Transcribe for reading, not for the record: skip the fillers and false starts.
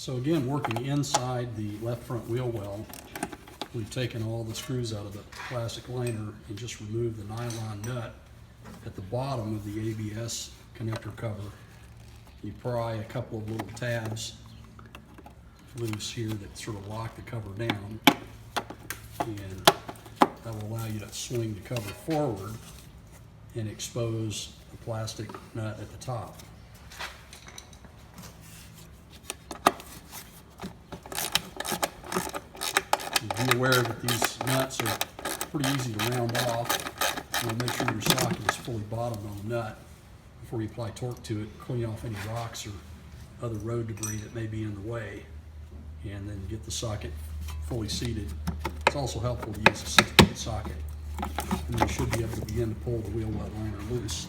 So again, working inside the left front wheel well, we've taken all the screws out of the plastic liner and just removed the nylon nut at the bottom of the ABS connector cover. You pry a couple of little tabs loose here that sort of lock the cover down, and that will allow you to swing the cover forward and expose the plastic nut at the top. Be aware that these nuts are pretty easy to round off. You want to make sure your socket is fully bottomed on the nut before you apply torque to it. Clean off any rocks or other road debris that may be in the way, and then get the socket fully seated. It's also helpful to use a 6-point socket, and you should be able to begin to pull the wheel well liner loose.